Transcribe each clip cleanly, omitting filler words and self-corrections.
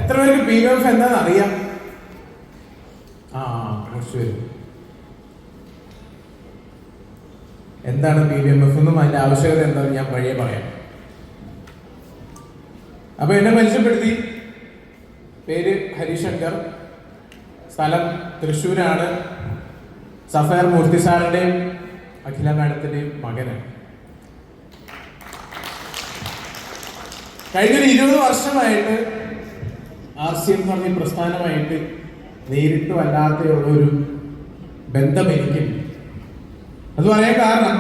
എത്ര പേർക്ക് PMF എന്താണെന്ന് അറിയാം? കുറച്ച് പേര്. എന്താണ് PMF എന്നും അതിന്റെ ആവശ്യകത എന്താണെന്ന് ഞാൻ വഴിയെ പറയാം. അപ്പൊ എന്നെ പരിചയപ്പെടുത്തി. പേര് ഹരിശങ്കർ, സ്ഥലം തൃശ്ശൂരാണ്. സഫയർ മൂർത്തി സാറിന്റെയും അഖില മാഡത്തിന്റെയും മകനാണ്. കഴിഞ്ഞൊരു 20 വർഷമായിട്ട് RCM എന്ന് പറഞ്ഞ പ്രസ്ഥാനമായിട്ട് നേരിട്ടും അല്ലാതെയുള്ളൊരു ബന്ധം എനിക്കുണ്ട്. അത് പറയാൻ കാരണം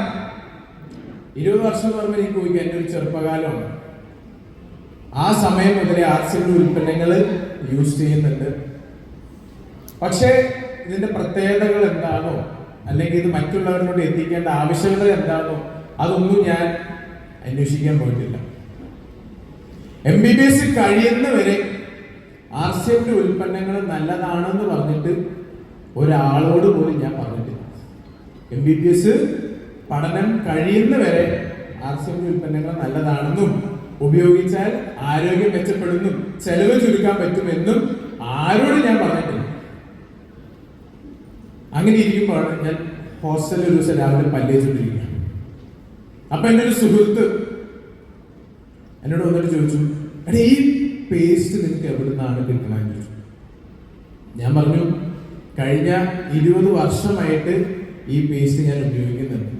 20 വർഷം എന്ന് പറഞ്ഞാൽ എനിക്ക് ചോദിക്കാം, എൻ്റെ ഒരു ചെറുപ്പകാലമാണ്. ആ സമയം മുതലേ RCM ഉൽപ്പന്നങ്ങൾ യൂസ് ചെയ്യുന്നുണ്ട്. പക്ഷേ ഇതിന്റെ പ്രത്യേകതകൾ എന്താണോ, അല്ലെങ്കിൽ ഇത് മറ്റുള്ളവരിലോട്ട് എത്തിക്കേണ്ട ആവശ്യകത എന്താണോ, അതൊന്നും ഞാൻ അന്വേഷിക്കാൻ പോയിട്ടില്ല. MBBS കഴിയുന്നവരെ RCM ഉൽപ്പന്നങ്ങൾ നല്ലതാണെന്ന് പറഞ്ഞിട്ട് ഒരാളോട് പോലും ഞാൻ പറഞ്ഞിട്ടില്ല. MBBS പഠനം കഴിയുന്നവരെ RCM ഉൽപ്പന്നങ്ങൾ നല്ലതാണെന്നും ഉപയോഗിച്ചാൽ ആരോഗ്യം മെച്ചപ്പെടുന്നു, ചെലവ് ചുരുക്കാൻ പറ്റുമെന്നും ആരോട് ഞാൻ പറഞ്ഞിട്ടില്ല. അങ്ങനെ ഇരിക്കുമ്പോഴാണ് ഞാൻ ഹോസ്റ്റലിൽ ഒരു ദിവസം രാവിലെ പല്ലേച്ചുകൊണ്ടിരിക്കുക. അപ്പൊ എൻ്റെ ഒരു സുഹൃത്ത് എന്നോട് വന്നിട്ട് ചോദിച്ചു, എടാ ഈ പേസ്റ്റ് നിനക്ക് എവിടുന്നാണ് കിട്ടണമെന്ന് ചോദിച്ചു. ഞാൻ പറഞ്ഞു, കഴിഞ്ഞ 20 വർഷമായിട്ട് ഈ പേസ്റ്റ് ഞാൻ ഉപയോഗിക്കുന്നുണ്ട്.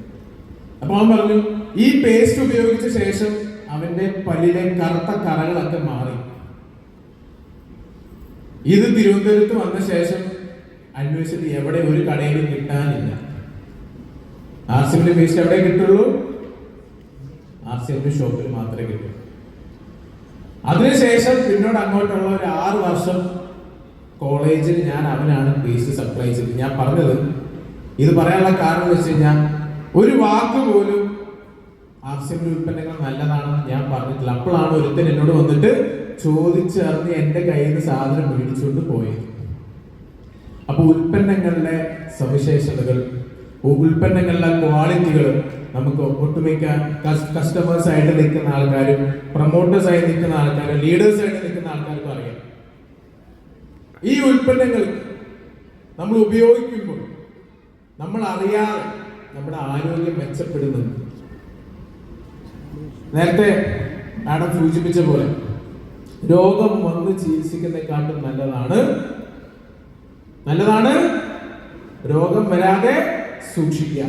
അപ്പൊ അവൻ പറഞ്ഞു, ഈ പേസ്റ്റ് ഉപയോഗിച്ച ശേഷം അവന്റെ പല്ലിലെ കറുത്ത കറകളൊക്കെ മാറി. ഇത് തിരുവനന്തപുരത്ത് വന്ന ശേഷം അന്വേഷിച്ചിട്ട് എവിടെ ഒരു കടയിലും കിട്ടാനില്ല. RCM പേസ്റ്റ് എവിടെ കിട്ടുള്ളൂ? RCM ഷോപ്പിൽ മാത്രമേ കിട്ടൂ. അതിനുശേഷം പിന്നോട് അങ്ങോട്ടുള്ള ഒരു 6 വർഷം കോളേജിൽ ഞാൻ അവനാണ് പേസ്റ്റ് സപ്ലൈ ചെയ്തത്. ഞാൻ പറഞ്ഞത്, ഇത് പറയാനുള്ള കാരണം എന്ന് വെച്ച് കഴിഞ്ഞാൽ ഒരു വാക്ക് പോലും RCM ഉൽപ്പന്നങ്ങൾ നല്ലതാണെന്ന് ഞാൻ പറഞ്ഞിട്ടില്ല. അപ്പോഴാണ് ഒരുത്തൻ എന്നോട് വന്നിട്ട് ചോദിച്ചറിഞ്ഞ് എൻ്റെ കയ്യിൽ നിന്ന് സാധനം മേടിച്ചുകൊണ്ട് പോയത്. അപ്പൊ ഉൽപ്പന്നങ്ങളുടെ സവിശേഷതകൾ, ഉൽപ്പന്നങ്ങളുടെ ക്വാളിറ്റികൾ നമുക്ക് ഒട്ടുമിക്ക കസ്റ്റമേഴ്സ് ആയിട്ട് നിൽക്കുന്ന ആൾക്കാരും പ്രൊമോട്ടേഴ്സ് ആയി നിൽക്കുന്ന ആൾക്കാരും ലീഡേഴ്സ് ആയിട്ട് നിൽക്കുന്ന ആൾക്കാർക്കും അറിയാം. ഈ ഉൽപ്പന്നങ്ങൾ നമ്മൾ ഉപയോഗിക്കുമ്പോൾ നമ്മൾ അറിയാതെ നമ്മുടെ ആരോഗ്യം മെച്ചപ്പെടുന്നുണ്ട്. നേരത്തെ മാഡം സൂചിപ്പിച്ച പോലെ രോഗം വന്ന് ചികിത്സിക്കുന്നതിനെക്കാട്ടും നല്ലതാണ് രോഗം വരാതെ സൂക്ഷിക്കുക.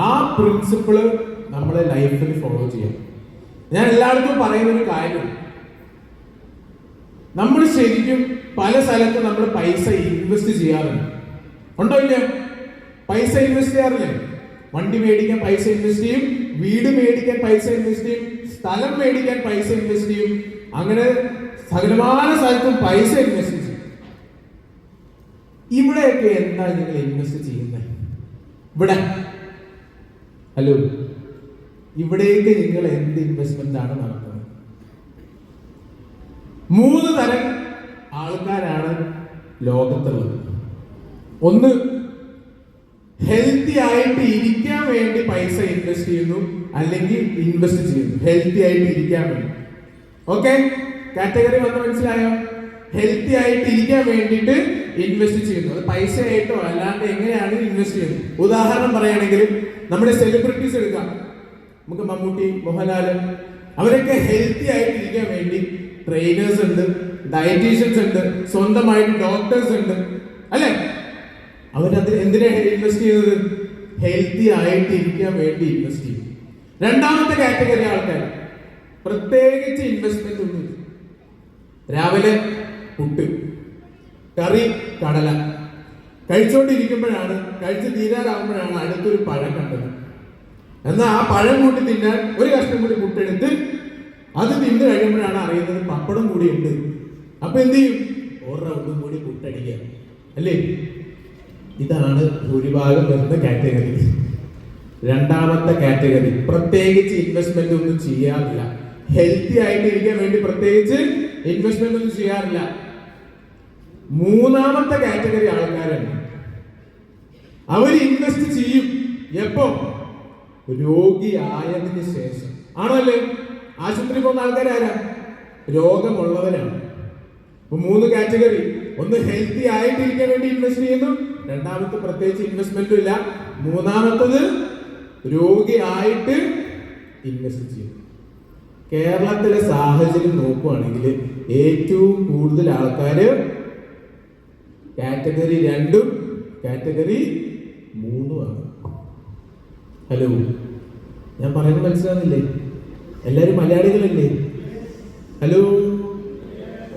ആ പ്രിൻസിപ്പിള് നമ്മളെ ലൈഫിൽ ഫോളോ ചെയ്യാം. ഞാൻ എല്ലായിടത്തും പറയുന്ന ഒരു കാര്യം, നമ്മൾ ശരിക്കും പല സ്ഥലത്ത് നമ്മൾ പൈസ ഇൻവെസ്റ്റ് ചെയ്യാറുണ്ട്. ഉണ്ടോ ഇല്ല? പൈസ ഇൻവെസ്റ്റ് ചെയ്യാറില്ലേ? വണ്ടി മേടിക്കാൻ പൈസ ഇൻവെസ്റ്റ് ചെയ്യും, വീട് മേടിക്കാൻ പൈസ ഇൻവെസ്റ്റ് ചെയ്യും, സ്ഥലം മേടിക്കാൻ പൈസ ഇൻവെസ്റ്റ് ചെയ്യും. അങ്ങനെ സകലമായ സ്ഥലത്തും പൈസ ഇൻവെസ്റ്റ് ചെയ്യും. ഇവിടെയൊക്കെ എന്താ നിങ്ങൾ ഇൻവെസ്റ്റ് ചെയ്യുന്നത്? ഇവിടെ ഹലോ, ഇവിടേക്ക് നിങ്ങൾ എന്ത് ഇൻവെസ്റ്റ്മെന്റ് ആണ് നടത്തുന്നത്? 3 തരം ആൾക്കാരാണ് ലോകത്തുള്ളത്. ഒന്ന്, ഹെൽത്തി ആയിട്ട് ഇരിക്കാൻ വേണ്ടി പൈസ ഇൻവെസ്റ്റ് ചെയ്യുന്നു, അല്ലെങ്കിൽ ഇൻവെസ്റ്റ് ചെയ്യുന്നു ഹെൽത്തി ആയിട്ട് ഇരിക്കാൻ വേണ്ടി. ഓക്കെ, കാറ്റഗറി വന്ന് മനസ്സിലായോ? ഹെൽത്തി ആയിട്ട് ഇരിക്കാൻ വേണ്ടിയിട്ട് ഇൻവെസ്റ്റ് ചെയ്യുന്നു. അത് പൈസ ആയിട്ടോ അല്ലാണ്ട് എങ്ങനെയാണ് ഇൻവെസ്റ്റ് ചെയ്യുന്നത്? ഉദാഹരണം പറയുകയാണെങ്കിൽ നമ്മുടെ സെലിബ്രിറ്റീസ് എടുക്കാം. നമുക്ക് മമ്മൂട്ടി, മോഹൻലാല്, അവരൊക്കെ ഹെൽത്തി ആയിട്ട് ഇരിക്കാൻ വേണ്ടി ട്രെയിനേഴ്സ് ഉണ്ട്, ഡയറ്റീഷ്യൻസ് ഉണ്ട്, സ്വന്തമായിട്ട് ഡോക്ടേഴ്സ് ഉണ്ട്, അല്ലെ? അവരത് എന്തിനാ ഇൻവെസ്റ്റ് ചെയ്യുന്നത്? ഹെൽത്തി ആയിട്ട് ഇരിക്കാൻ വേണ്ടി ഇൻവെസ്റ്റ് ചെയ്യും. രണ്ടാമത്തെ കാറ്റഗറി ആൾക്കാർ പ്രത്യേകിച്ച് ഇൻവെസ്റ്റ്മെന്റ് ഒന്നും. രാവിലെ പുട്ട്, കറി, കടല കഴിച്ചോണ്ടിരിക്കുമ്പോഴാണ്, കഴിച്ച് തീരാറാകുമ്പോഴാണ് അടുത്തൊരു പഴം കണ്ടത്. എന്നാൽ ആ പഴം കൂട്ടി തിന്നാൻ ഒരു കഷ്ണം കൂടി പുട്ടെടുത്ത് അത് തിന്നു കഴിയുമ്പോഴാണ് അറിയുന്നത് പപ്പടം കൂടി ഉണ്ട്. അപ്പൊ എന്ത് ചെയ്യും? ഒരു റൗണ്ടും കൂടി പുട്ടടിക്കുക, അല്ലേ? ഇതാണ് ഭൂരിഭാഗം വരുന്ന കാറ്റഗറി. രണ്ടാമത്തെ കാറ്റഗറി പ്രത്യേകിച്ച് ഇൻവെസ്റ്റ്മെന്റ് ഒന്നും ചെയ്യാറില്ല. ഹെൽത്തി ആയിട്ട് ഇരിക്കാൻ വേണ്ടി പ്രത്യേകിച്ച് ഇൻവെസ്റ്റ്മെന്റ് ഒന്നും ചെയ്യാറില്ല. മൂന്നാമത്തെ കാറ്റഗറി ആൾക്കാരാണ്. അവർ ഇൻവെസ്റ്റ് ചെയ്യും എപ്പോ? രോഗിയായതിനു ശേഷം. ആണോ അല്ലേ? ആശുപത്രി പോകുന്ന ആൾക്കാരാരാ? രോഗമുള്ളവരാണ്. മൂന്ന് കാറ്റഗറി. ഒന്ന് ഹെൽത്തി ആയിട്ടിരിക്കാൻ വേണ്ടി ഇൻവെസ്റ്റ് ചെയ്യുന്നു, രണ്ടാമത്തെ പ്രത്യേകിച്ച് ഇൻവെസ്റ്റ്മെന്റും ഇല്ല, മൂന്നാമത്തത് രോഗിയായിട്ട് ഇൻവെസ്റ്റ് ചെയ്യുന്നു. കേരളത്തിലെ സാഹചര്യം നോക്കുകയാണെങ്കിൽ ഏറ്റവും കൂടുതൽ ആൾക്കാര് കാറ്റഗറി 2ഉം കാറ്റഗറി 3ഉമാണ്. ഹലോ, ഞാൻ പറയുന്നത് മനസ്സിലാവുന്നില്ലേ? എല്ലാവരും മലയാളികളല്ലേ? ഹലോ,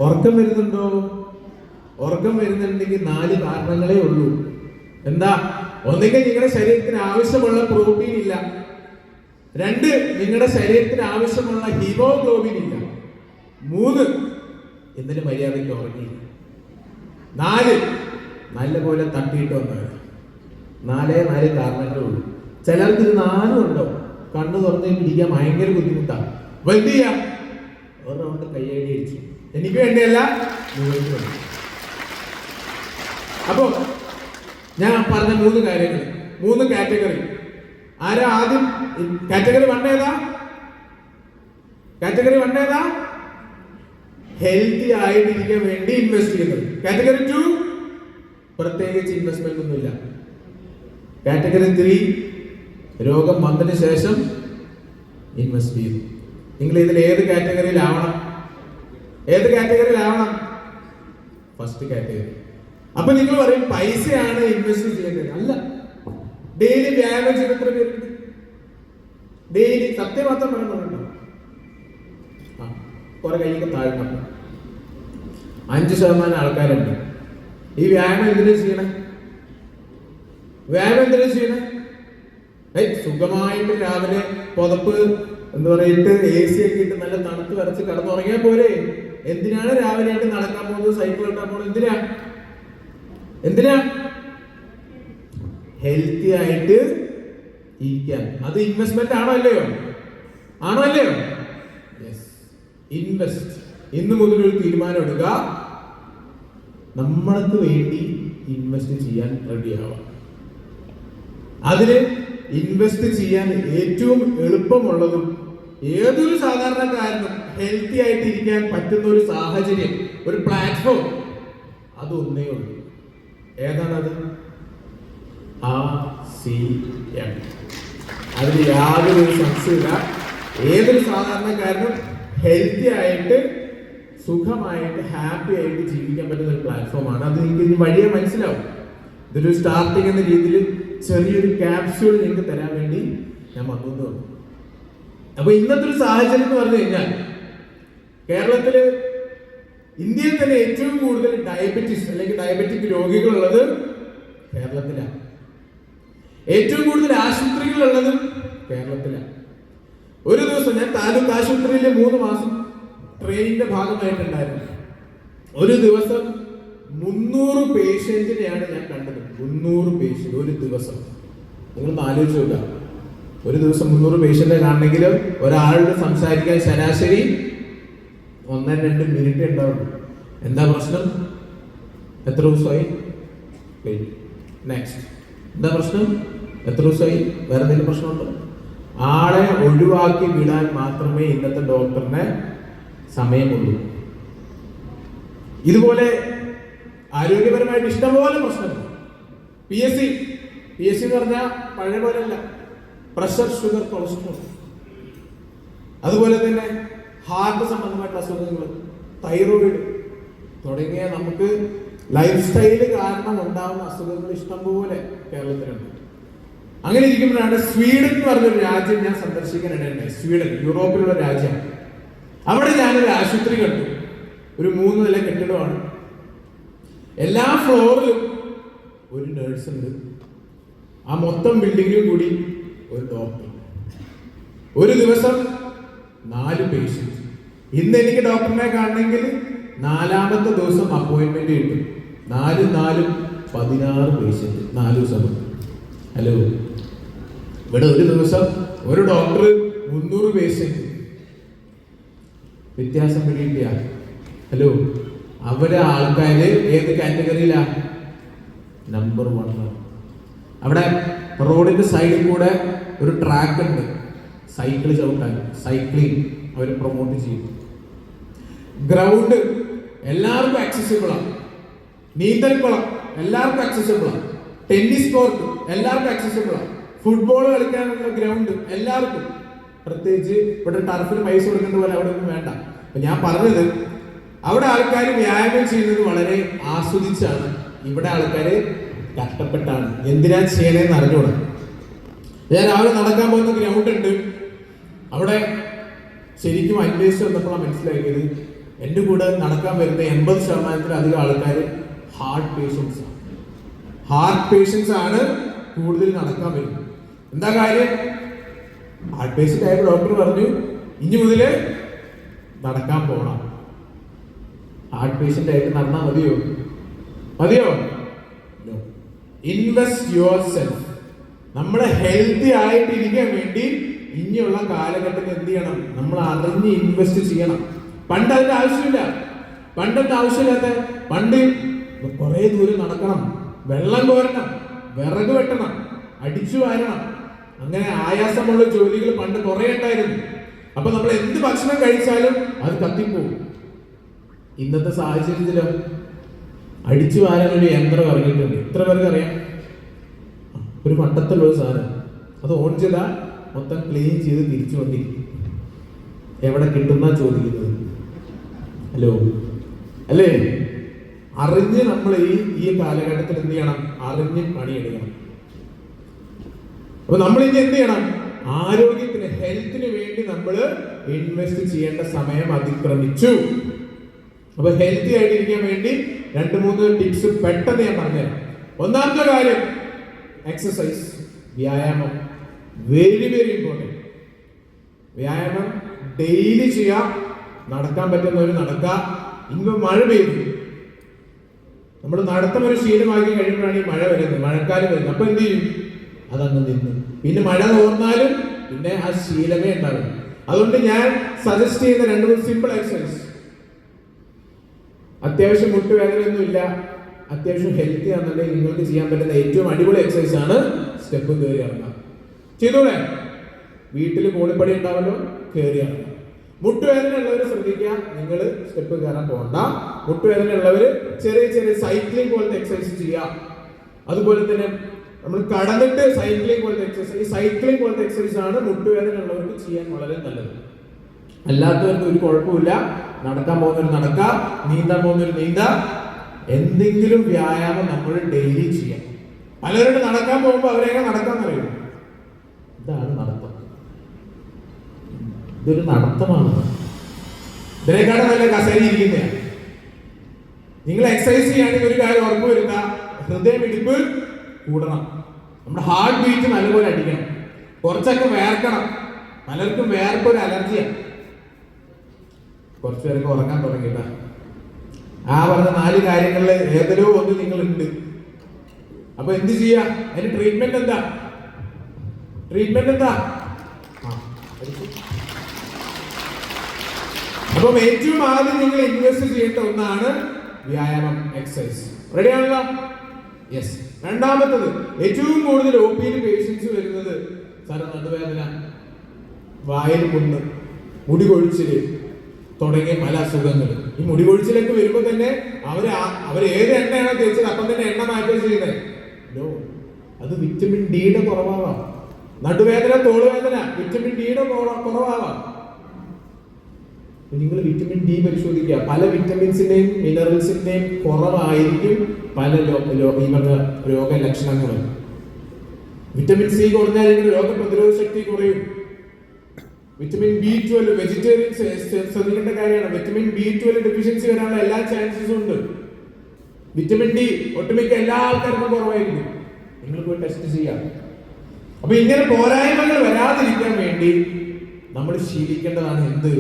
ഉറക്കം വരുന്നുണ്ടോ? ഉറക്കം വരുന്നുണ്ടെങ്കിൽ 4 കാരണങ്ങളേ ഉള്ളൂ. എന്താ? ഒന്നുകിൽ നിങ്ങളുടെ ശരീരത്തിന് ആവശ്യമുള്ള പ്രോട്ടീൻ ഇല്ല, 2 നിങ്ങളുടെ ശരീരത്തിന് ആവശ്യമുള്ള ഹീമോഗ്ലോബിൻ ഇല്ല, 3 ഇന്നലെ മര്യാദയ്ക്ക് ഉറങ്ങിയില്ല, 4 നല്ലപോലെ തട്ടിയിട്ട് വന്നവർ. 4 കാരണങ്ങളേ ഉള്ളൂ. ചിലർക്ക് ഇത് 4 ഉണ്ടോ, കണ്ണു തുറന്ന് പിടിക്കാൻ ഭയങ്കര ബുദ്ധിമുട്ടാണ്. എന്ത് ചെയ്യാം? ഒരു റൗണ്ട് കയ്യടി അടിച്ചു, എനിക്ക് വേണ്ടിയല്ല നിങ്ങൾക്ക് വേണ്ടി. അപ്പോ ഞാൻ പറഞ്ഞ 3 കാര്യങ്ങൾ, 3 കാറ്റഗറി. ആരാ ആദ്യം? കാറ്റഗറി 1 ഏതാ? കാറ്റഗറി 1 ഏതാ? ഹെൽത്തി ആയിട്ടിരിക്കാൻ വേണ്ടി ഇൻവെസ്റ്റ് ചെയ്യുന്നത്. കാറ്റഗറി 2 പ്രത്യേകിച്ച് ഇൻവെസ്റ്റ്മെന്റ് ഒന്നുമില്ല. കാറ്റഗറി 3 രോഗം വന്നതിന് ശേഷം ഇൻവെസ്റ്റ് ചെയ്യുന്നു. നിങ്ങൾ ഇതിൽ ഏത് കാറ്റഗറിയിലാവണം? ഏത് കാറ്റഗറിയിലാവണം? First category. അപ്പൊ നിങ്ങൾ പറയും പൈസയാണ് ഇൻവെസ്റ്റ് ചെയ്യേണ്ടത്. അല്ല, ഡെയിലി വ്യായാമം ചെയ്ത് എത്ര പേരുണ്ട്? ഡെയിലി സത്യമാത്രം പറയുന്നുണ്ടോ? കുറെ കൈയൊക്കെ താഴ്ന്ന 5% ആൾക്കാരുണ്ട്. ഈ വ്യായാമം എന്തിനാ ചെയ്യണേ? വ്യായാമം എന്തിനാ ചെയ്യണേ? സുഖമായിട്ട് രാവിലെ പുതപ്പ് എന്താ പറയിട്ട് AC ഒക്കെ ഇട്ട് നല്ല തണുത്ത് വരച്ച് കിടന്നുറങ്ങിയാൽ പോരെ? എന്തിനാണ് രാവിലെ ആയിട്ട് നടക്കാൻ പോകുന്നത്, സൈക്കിൾ ഓട്ടാൻ പോകുന്നത്? എന്തിനാ? ഹെൽത്തി ആയിട്ട് ഇരിക്കാൻ. അത് ഇൻവെസ്റ്റ്മെന്റ് ആണോ അല്ലയോ? ആണോ അല്ലയോ? Yes, invest. ഇന്ന് മുതൽ ഒരു തീരുമാനം എടുക്കുക, നമ്മൾക്ക് വേണ്ടി ഇൻവെസ്റ്റ് ചെയ്യാൻ റെഡിയാവാം. അതിന് ഇൻവെസ്റ്റ് ചെയ്യാൻ ഏറ്റവും എളുപ്പമുള്ളതും ഏതൊരു സാധാരണക്കാരനും ഹെൽത്തി ആയിട്ട് ഇരിക്കാൻ പറ്റുന്ന ഒരു സാഹചര്യം, ഒരു പ്ലാറ്റ്ഫോം, അതൊന്നേ ഉള്ളൂ. ഏതാണത്? RCM. അതിൽ യാതൊരു സംശയമില്ല. ഏതൊരു സാധാരണക്കാരനും ഹെൽത്തി ആയിട്ട് സുഖമായിട്ട് ഹാപ്പി ആയിട്ട് ജീവിക്കാൻ പറ്റുന്ന ഒരു പ്ലാറ്റ്ഫോമാണ്. അത് നിങ്ങൾക്ക് വഴിയെ മനസ്സിലാവും. ഇതൊരു സ്റ്റാർട്ടിങ് എന്ന രീതിയിൽ ചെറിയൊരു ക്യാപ്സ്യൂൾ നിങ്ങൾക്ക് തരാൻ വേണ്ടി ഞാൻ വന്നു. അപ്പൊ ഇന്നത്തെ ഒരു സാഹചര്യം എന്ന് പറഞ്ഞു കഴിഞ്ഞാൽ കേരളത്തില്, ഇന്ത്യയിൽ തന്നെ ഏറ്റവും കൂടുതൽ ഡയബറ്റിസ് അല്ലെങ്കിൽ ഡയബറ്റിക് രോഗികളുള്ളത് കേരളത്തിലാണ്. ഏറ്റവും കൂടുതൽ ആശുപത്രികളുള്ളത് കേരളത്തിലാണ്. ഒരു ദിവസം ഞാൻ താലൂക്ക് ആശുപത്രിയിലെ 3 മാസം ട്രെയിനിന്റെ ഭാഗമായിട്ടുണ്ടായിരുന്നു. ഒരു ദിവസം 300 പേഷ്യന്റിനെയാണ് ഞാൻ കണ്ടത്. 300 പേഷ്യന്റ് ഒരു ദിവസം. നിങ്ങൾ ആലോചിച്ച് നോക്കുക, ഒരു ദിവസം 300 പേഷ്യന്റിനെ കാണണമെങ്കിൽ ഒരാളോട് സംസാരിക്കാൻ ശരാശരി 1-2 മിനിറ്റ് ഉണ്ടാവുള്ളൂ. എന്താ പ്രശ്നം? എത്ര ദിവസമായി? നെക്സ്റ്റ്. എന്താ പ്രശ്നം? എത്ര ദിവസമായി? വേറെ എന്തെങ്കിലും പ്രശ്നമുണ്ടോ? ആളെ ഒഴിവാക്കി വിടാൻ മാത്രമേ ഇന്നത്തെ ഡോക്ടറിന് സമയമുള്ളൂ. ഇതുപോലെ ആരോഗ്യപരമായിട്ട് ഇഷ്ടംപോലെ പ്രശ്നങ്ങൾ. PSC എന്ന് പറഞ്ഞാൽ പഴയ പോലെയല്ല. പ്രഷർ, ഷുഗർ, കൊളസ്ട്രോൾ, അതുപോലെ തന്നെ ഹാർട്ട് സംബന്ധമായിട്ടുള്ള അസുഖങ്ങൾ, തൈറോയിഡ് തുടങ്ങിയ നമുക്ക് ലൈഫ് സ്റ്റൈല് കാരണം ഉണ്ടാകുന്ന അസുഖങ്ങൾ ഇഷ്ടംപോലെ കേരളത്തിലുണ്ട്. അങ്ങനെ ഇരിക്കുമ്പോഴാണ് സ്വീഡൻ എന്ന് പറഞ്ഞൊരു രാജ്യം ഞാൻ സന്ദർശിക്കാനിടയുണ്ടായി. സ്വീഡൻ യൂറോപ്പിലുള്ള രാജ്യം. അവിടെ ഞാനൊരു ആശുപത്രി കണ്ടു. ഒരു 3 നില കെട്ടിടമാണ്. എല്ലാ ഫ്ലോറിലും ഒരു നേഴ്സ് ഉണ്ട്. ആ മൊത്തം ബിൽഡിങ്ങിലും കൂടി ഒരു ഡോക്ടർ. ഒരു ദിവസം 4 പേഷ്യൻസ്. ഇന്ന് എനിക്ക് ഡോക്ടറിനെ കാണണമെങ്കിൽ 4ാമത്തെ ദിവസം അപ്പോയിന്റ്മെന്റ് കിട്ടും. 4 16 പേഷ്യന്റ് 4 ദിവസം. ഹലോ, ഇവിടെ ഒരു ദിവസം ഒരു ഡോക്ടർ 300 പേഷ്യന്റ്. വ്യത്യാസം പിടിയിട്ടില്ല. ഹലോ, അവരെ ആൾക്കാര് ഏത് കാറ്റഗറിയിലാ? നമ്പർ 1. അവിടെ റോഡിന്റെ സൈഡിൽ കൂടെ ഒരു ട്രാക്ക് ഉണ്ട്, സൈക്കിൾ ചവിട്ടാൻ. സൈക്ലിംഗ് അവർ പ്രൊമോട്ട് ചെയ്യും. ഗ്രൗണ്ട് എല്ലാവർക്കും ആക്സസിബിൾ ആണ്. നീന്തൽക്കുളം എല്ലാവർക്കും ആക്സസിബിൾ ആണ്. ടെന്നീസ് കോർട്ട് എല്ലാവർക്കും ആക്സസിബിൾ ആണ്. ഫുട്ബോൾ കളിക്കാനുള്ള ഗ്രൗണ്ട് എല്ലാവർക്കും. പ്രത്യേകിച്ച് ഇവിടെ ടർഫിന് പൈസ കൊടുക്കേണ്ട പോലെ അവിടെ ഒന്നും വേണ്ട. അപ്പൊ ഞാൻ പറഞ്ഞത് അവിടെ ആൾക്കാർ വ്യായാമം ചെയ്യുന്നത് വളരെ ആസ്വദിച്ചാണ്. ഇവിടെ ആൾക്കാർ കഷ്ടപ്പെട്ടാണ്. എന്തിനാ ചെയ്യണേന്ന് അറിഞ്ഞൂടാ. ഞാൻ രാവിലെ നടക്കാൻ പോകുന്ന ഗ്രൗണ്ട് ഉണ്ട്. അവിടെ ശരിക്കും അന്വേഷിച്ച് വന്നപ്പോഴാണ് മനസ്സിലാക്കിയത് എൻ്റെ കൂടെ നടക്കാൻ വരുന്ന 80% ആൾക്കാർ ഹാർട്ട് പേഷ്യൻസ് ആണ്. ഹാർട്ട് പേഷ്യൻസ് ആണ് കൂടുതൽ നടക്കാൻ വരുന്നത്. എന്താ കാര്യം? ഹാർട്ട് പേഷ്യന്റ് ആയപ്പോൾ ഡോക്ടർ പറഞ്ഞു ഇനി മുതല് നടക്കാൻ പോകണം. ഹാർട്ട് പേഷ്യന്റ് ആയിട്ട് നടന്നാൽ മതിയോ? Invest your self. നമ്മളെ ഹെൽത്തി ആയിട്ട് ഇരിക്കാൻ വേണ്ടി ഇനിയുള്ള കാലഘട്ടത്തിൽ എന്ത് ചെയ്യണം? നമ്മൾ അറിഞ്ഞ് ഇൻവെസ്റ്റ് ചെയ്യണം. പണ്ട് അതിന്റെ ആവശ്യമില്ല. പണ്ടത്തെ ആവശ്യമില്ലാത്ത പണ്ട് കുറെ ദൂരം നടക്കണം, വെള്ളം കോരണം, വിറക് വെട്ടണം, അടിച്ചു വാരണം, അങ്ങനെ ആയാസമുള്ള ജോലികൾ പണ്ട് കുറെ ഉണ്ടായിരുന്നു. അപ്പൊ നമ്മൾ എന്ത് ഭക്ഷണം കഴിച്ചാലും അത് കത്തിപ്പോവും. ഇന്നത്തെ സാഹചര്യത്തിലോ അടിച്ചു വാരാൻ ഒരു യന്ത്രം ഇറങ്ങിയിട്ടുണ്ട്. ഇത്ര പേർക്ക് അറിയാം? ഒരു പണ്ടത്തുള്ള സാധനം, അത് ഓൺ ചെയ്താൽ മൊത്തം ക്ലീൻ ചെയ്ത് തിരിച്ചു വന്നിരിക്കും. എവിടെ കിട്ടുന്ന ചോദിക്കുന്നത്? ഹലോ അല്ലേ? അറിഞ്ഞ് നമ്മൾ ഈ കാലഘട്ടത്തിൽ എന്ത് ചെയ്യണം? അറിഞ്ഞ് പണിയെടുക്കണം. അപ്പൊ നമ്മൾ ഇനി എന്ത് ചെയ്യണം? ആരോഗ്യത്തിന്, ഹെൽത്തിന് വേണ്ടി നമ്മൾ ഇൻവെസ്റ്റ് ചെയ്യേണ്ട സമയം അതിക്രമിച്ചു. അപ്പൊ ഹെൽത്തി ആയിട്ടിരിക്കാൻ വേണ്ടി 2-3 ടിപ്സ് പെട്ടെന്ന് ഞാൻ പറഞ്ഞുതരാം. ഒന്നാമത്തെ കാര്യം എക്സസൈസ്, വ്യായാമം. Very very important. വ്യായാമം ഡെയിലി ചെയ്യാം. നടക്കാൻ പറ്റുന്നവർ നടക്കാം. ഇന്ന് മഴ പെയ്തു, നമ്മൾ നടത്തം ഒരു ശീലമാക്കി കഴിയുമ്പോഴാണ് ഈ മഴ വരുന്നത്, മഴക്കാലം വരുന്നത്. അപ്പൊ എന്ത് ചെയ്യും? അതങ്ങ് നിന്ന്. പിന്നെ മഴ തോർന്നാലും പിന്നെ ആ ശീലമേ ഉണ്ടാകും. അതുകൊണ്ട് ഞാൻ സജസ്റ്റ് ചെയ്യുന്ന 2-3 സിമ്പിൾ എക്സസൈസ്. അത്യാവശ്യം മുട്ടുവേദനയൊന്നും ഇല്ല, അത്യാവശ്യം ഹെൽത്തി ആണെന്നുണ്ടെങ്കിൽ നിങ്ങൾക്ക് ചെയ്യാൻ പറ്റുന്ന ഏറ്റവും അടിപൊളി എക്സസൈസ് ആണ് സ്റ്റെപ്പ് കയറി ഇറങ്ങാം. ചെയ്തോളെ. വീട്ടിൽ കോണിപ്പടി ഉണ്ടാവല്ലോ, കയറി ഇറങ്ങാം. മുട്ടുവേദന ഉള്ളവർ ശ്രദ്ധിക്കുക, നിങ്ങൾ സ്റ്റെപ്പ് കയറാൻ പോകണ്ട. മുട്ടുവേദന ഉള്ളവർ ചെറിയ ചെറിയ സൈക്ലിംഗ് പോലത്തെ എക്സസൈസ് ചെയ്യാം. അതുപോലെ തന്നെ നമ്മൾ കടന്നിട്ട് സൈക്ലിംഗ് പോലത്തെ എക്സസൈസ്, ഈ സൈക്ലിംഗ് പോലത്തെ എക്സസൈസ് ആണ് മുട്ടുവേദന ഉള്ളവർക്ക് ചെയ്യാൻ വളരെ നല്ലത്. അല്ലാത്തവർക്ക് ഒരു കുഴപ്പമില്ല. നടക്കാൻ പോകുന്നവർ നടക്കാം, നീന്താൻ പോകുന്നവർ നീന്താം. എന്തെങ്കിലും വ്യായാമം നമ്മൾ ഡെയിലി ചെയ്യാം. പലരോട് നടക്കാൻ പോകുമ്പോൾ അവരെങ്ങനെ നടക്കാൻ അറിയും? ഇതാണ് നടത്തം. ഇതൊരു നടത്തമാണ്. ഇതിനേക്കാളും നല്ല കസേര ഇരിക്കുന്നതാണ്. നിങ്ങൾ എക്സസൈസ് ചെയ്യുകയാണെങ്കിൽ ഒരു കാര്യം ഉറപ്പ് വരുത്തുക, ഹൃദയമിടിപ്പ് കൂടണം. നമ്മുടെ ഹാർട്ട് ബീറ്റ് നല്ലപോലെ അടിക്കണം. കുറച്ചൊക്കെ വേർക്കണം. പലർക്കും വേർപ്പ് ഒരു അലർജിയാണ്. കുറച്ചു പേരൊക്കെ ഉറങ്ങാൻ തുടങ്ങിയിട്ട ആ പറഞ്ഞ 4 കാര്യങ്ങളിൽ ഏതെല്ലോ ഒന്ന് നിങ്ങളുണ്ട്. അപ്പൊ എന്ത് ചെയ്യാ? അതിന് ട്രീറ്റ്മെന്റ് എന്താ? അപ്പം ഏറ്റവും ആദ്യം നിങ്ങൾ ഇൻവെസ്റ്റ് ചെയ്യേണ്ട ഒന്നാണ് വ്യായാമം, എക്സസൈസ്. റെഡി ആണല്ലോ? യെസ്. രണ്ടാമത്തത്, ഏറ്റവും കൂടുതൽ OPയിൽ പേഷ്യൻസ് വരുന്നത് നടുവേദന, വായിൽ പുണ്ണ്, മുടി കൊഴിച്ചില് തുടങ്ങിയ പല അസുഖങ്ങൾ. ഈ മുടി കൊഴിച്ചിലൊക്കെ വരുമ്പോ തന്നെ അവര് ഏത് എണ്ണയാണോ തേച്ചത് അപ്പം തന്നെ എണ്ണ മാറ്റുക ചെയ്യുന്നത്. അത് വിറ്റമിൻ ഡിയുടെ കുറവാവാം. നടുവേദന, തോളുവേദന വിറ്റമിൻ ഡിയുടെ കുറവാവാം. നിങ്ങൾ വിറ്റമിൻ ഡി പരിശോധിക്കുക. പല വിറ്റമിൻസിന്റെയും മിനറൽസിന്റെയും കുറവായിരിക്കും പല രോഗലക്ഷണങ്ങളും. വിറ്റമിൻ സി കുറഞ്ഞാൽ രോഗപ്രതിരോധ ശക്തി കുറയും. വിറ്റമിൻ B12 വെജിറ്റേറിയൻസ് ശ്രദ്ധിക്കേണ്ട കാര്യമാണ്. വിറ്റമിൻ B12 ഡെഫിഷ്യൻസി വരാനുള്ള എല്ലാ ചാൻസസും ഉണ്ട്. വിറ്റമിൻ ഡി ഒട്ടുമിക്ക എല്ലാ ആൾക്കാർക്കും കുറവായിരിക്കും. നിങ്ങൾ പോയി ടെസ്റ്റ് ചെയ്യാം. അപ്പൊ ഇങ്ങനെ പോരായ്മകൾ വരാതിരിക്കാൻ വേണ്ടി നമ്മൾ ശീലിക്കേണ്ടതാണ് എന്ത്?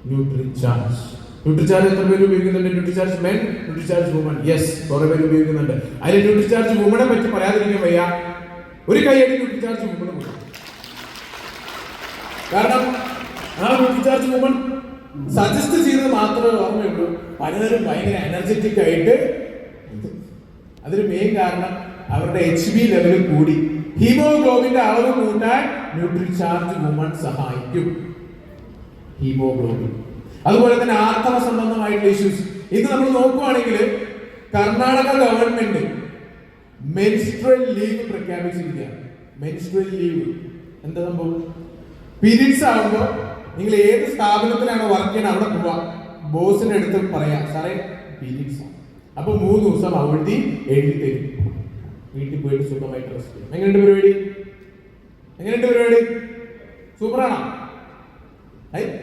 ന്യൂട്രിചാർജ്. ന്യൂട്രിചാർജ് എത്ര പേര് ഉപയോഗിക്കുന്നുണ്ട്? Nutricharge men, Nutricharge woman. Yes, കുറെ പേര് ഉപയോഗിക്കുന്നുണ്ട്. അതിൽ ന്യൂട്രിചാർജ് വുമണെ പറ്റി പറയാതിരിക്കാൻ വയ്യ. ഒരു കൈയടി ന്യൂട്രിചാർജ് വുമൺ കൊടുക്കും. കാരണം ആ ന്യൂട്രിചാർജ് വുമൺ സജസ്റ്റ് ചെയ്തത് മാത്രമേ ഓർമ്മയുള്ളൂ. പലരും ഭയങ്കര എനർജറ്റിക് ആയിട്ട്. അതിന് മെയിൻ കാരണം അവരുടെ HB ലെവൽ കൂടി. ഹീമോഗ്ലോബിന്റെ അളവ് കൂട്ടാൻ ന്യൂട്രിചാർജ് വുമൺ സഹായിക്കും. ഹീമോഗ്ലോബിൻ അതുപോലെ തന്നെ ആർത്തവ സംബന്ധമായിട്ടുള്ള ഇഷ്യൂസ്. ഇന്ന് നമ്മൾ നോക്കുവാണെങ്കിൽ കർണാടക ഗവൺമെന്റ് മെൻസ്ട്രൽ ലീവ് പ്രഖ്യാപിച്ചിരിക്കുകയാണ്. മെൻസ്ട്രൽ ലീവ് എന്താ സംഭവം? പീരീഡ്സ് ആകുമ്പോൾ നിങ്ങൾ ഏത് സ്ഥാപനത്തിലാണ് വർക്ക് ചെയ്യണം അവിടെ പോവാ, ബോസിന്റെ അടുത്ത് പറയാ സാറേ പീരീഡ്സ്, അപ്പൊ 3 ദിവസം അവധി എഴുതി തരും, വീട്ടിൽ പോയിട്ട് സുഖമായിട്ട് റെസ്റ്റ് ചെയ്യും. എങ്ങനെയുണ്ട് പരിപാടി? എങ്ങനെയുണ്ട് പരിപാടി? സൂപ്പറാണോ?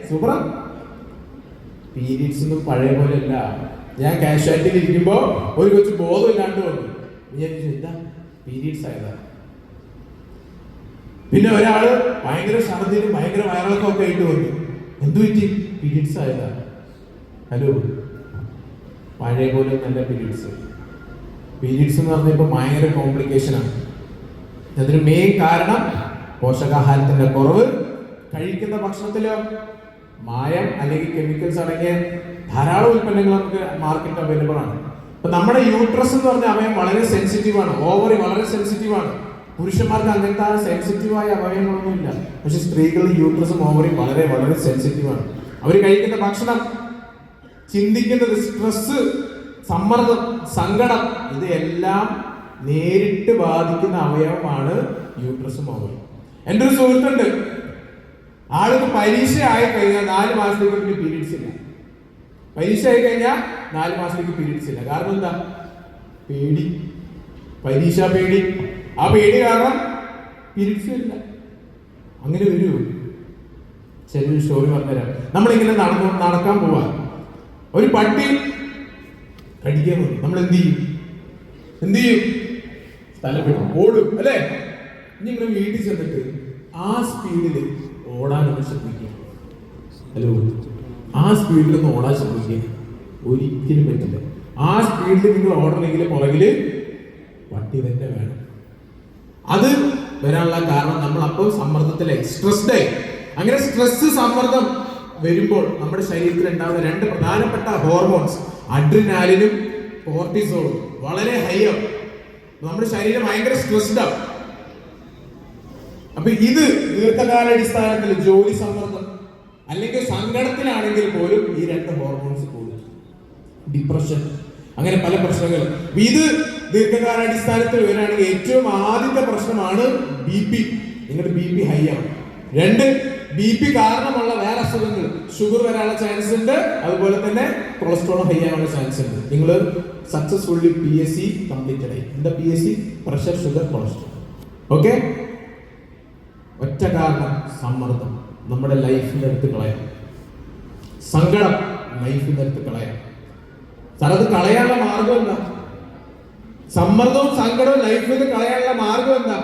സൂപ്പറാ. പീരീഡ്സ് ഒന്നും പഴയ പോലെ അല്ല. ഞാൻ കാഷ്വാലിറ്റിയിൽ ഇരിക്കുമ്പോ ഒരു കൊച്ചു ബോധം ഇല്ലാണ്ട് വന്നു, ഞാൻ എന്താ പീരീഡ്സ് ആയതാ. പിന്നെ ഒരാള് ഭയങ്കര ഛർദിലും ഭയങ്കര വയറിളക്കം ഒക്കെ ആയിട്ട് വന്നു, എന്തു പറ്റി? പീരീഡ്സ് ആയതാ. ഹലോ, പഴയ പോലെ നല്ല പീരീഡ്സ്. പീരീഡ്സ് എന്ന് പറഞ്ഞപ്പോൾ ഭയങ്കര കോംപ്ലിക്കേഷനാണ്. അതിന് മെയിൻ കാരണം പോഷകാഹാരത്തിന്റെ കുറവ്, കഴിക്കുന്ന ഭക്ഷണത്തിലോ മായം അല്ലെങ്കിൽ കെമിക്കൽസ് അടങ്ങിയ ധാരാളം ഉൽപ്പന്നങ്ങൾ നമുക്ക് മാർക്കറ്റിൽ അവൈലബിൾ ആണ്. അപ്പൊ നമ്മുടെ യൂട്രസ് എന്ന് പറഞ്ഞ അവയം വളരെ സെൻസിറ്റീവ് ആണ്, ഓവറി വളരെ സെൻസിറ്റീവ് ആണ്. പുരുഷന്മാർക്ക് അങ്ങനത്തെ സെൻസിറ്റീവായ അവയവങ്ങളൊന്നുമില്ല, പക്ഷെ സ്ത്രീകളുടെ യൂട്രസും ഓവറിയും വളരെ വളരെ സെൻസിറ്റീവ് ആണ്. അവർ കഴിക്കുന്ന ഭക്ഷണം, ചിന്തിക്കുന്നത്, സ്ട്രെസ്, സമ്മർദ്ദം, സങ്കടം, ഇതെല്ലാം നേരിട്ട് ബാധിക്കുന്ന അവയവമാണ് യൂട്രസും ഓവറിയും. എൻ്റെ ഒരു സുഹൃത്തുണ്ട്, ആൾക്ക് പരീക്ഷ ആയി കഴിഞ്ഞാൽ 4 മാസത്തേക്ക് പീരീഡ്സ് ഇല്ല. പരീക്ഷ ആയി കഴിഞ്ഞാൽ 4 മാസത്തേക്ക് പീരീഡ്സ് ഇല്ല. കാരണം എന്താ? പേടി, പരീക്ഷ പേടി. ആ പേടി കാരണം പീരീഡ്സ് ഇല്ല. അങ്ങനെ വരൂ. ചെറിയൊരു സ്റ്റോറി പറഞ്ഞുതരാം. നമ്മളിങ്ങനെ നടക്കാൻ പോവാ, ഒരു പട്ടി കടിക്കാൻ പോകും, നമ്മൾ എന്ത് ചെയ്യും? സ്ഥലം വിടും, ഓടും അല്ലേ? ഇനി ഇങ്ങനെ വീട്ടിൽ ചെന്നിട്ട് ആ സ്പീഡിൽ ഓടാനൊന്ന് ശ്രദ്ധിക്കുക. ഹലോ, ആ സ്പീഡിലൊന്നും ഓടാൻ ശ്രദ്ധിക്കുക, ഒരിക്കലും പറ്റില്ല. ആ സ്പീഡിൽ നിങ്ങൾ ഓടണമെങ്കിൽ പുറകില് പട്ടി തന്നെ വേണം. അത് വരാനുള്ള കാരണം നമ്മൾ അപ്പോൾ സമ്മർദ്ദത്തിലായി, സ്ട്രെസ്ഡായി. അങ്ങനെ സ്ട്രെസ്, സമ്മർദ്ദം വരുമ്പോൾ നമ്മുടെ ശരീരത്തിൽ ഉണ്ടാകുന്ന 2 പ്രധാനപ്പെട്ട ഹോർമോൺസ്, അഡ്രിനാലിനും കോർട്ടിസോളും വളരെ ഹൈ ആവും. നമ്മുടെ ശരീരം ഭയങ്കര സ്ട്രെസ്ഡ് ആവും. അപ്പൊ ഇത് ദീർഘകാലാടിസ്ഥാനത്തിൽ ജോലി സമ്മർദ്ദം അല്ലെങ്കിൽ സങ്കടത്തിലാണെങ്കിൽ പോലും ഈ 2 ഹോർമോൺസ് കൂടും. ഡിപ്രഷൻ, അങ്ങനെ പല പ്രശ്നങ്ങളും. ഇത് ദീർഘകാലാടിസ്ഥാനത്തിൽ വരികയാണെങ്കിൽ ഏറ്റവും ആദ്യത്തെ പ്രശ്നമാണ് BP. നിങ്ങളുടെ BP ഹൈ ആണ്. 2, BP കാരണമുള്ള വേറെ അസുഖങ്ങൾ, ഷുഗർ വരാനുള്ള ചാൻസ് ഉണ്ട്, അതുപോലെ തന്നെ കൊളസ്ട്രോൾ ഹൈ ആവാനുള്ള ചാൻസ് ഉണ്ട്. നിങ്ങൾ സക്സസ്ഫുള്ളി PSC കംപ്ലീറ്റഡ് ആയി. എന്താ PSC? Pressure, sugar, cholesterol. Okay. ഒറ്റ കാരണം സമ്മർദ്ദം നമ്മുടെ ലൈഫിന്റെ അടുത്ത് കളയാം. സങ്കടം ലൈഫിന്റെ അടുത്ത് കളയാം. സാർ, അത് കളയാനുള്ള മാർഗം എന്താ? സമ്മർദ്ദവും സങ്കടവും ലൈഫിൽ നിന്ന് കളയാനുള്ള മാർഗം എന്താ?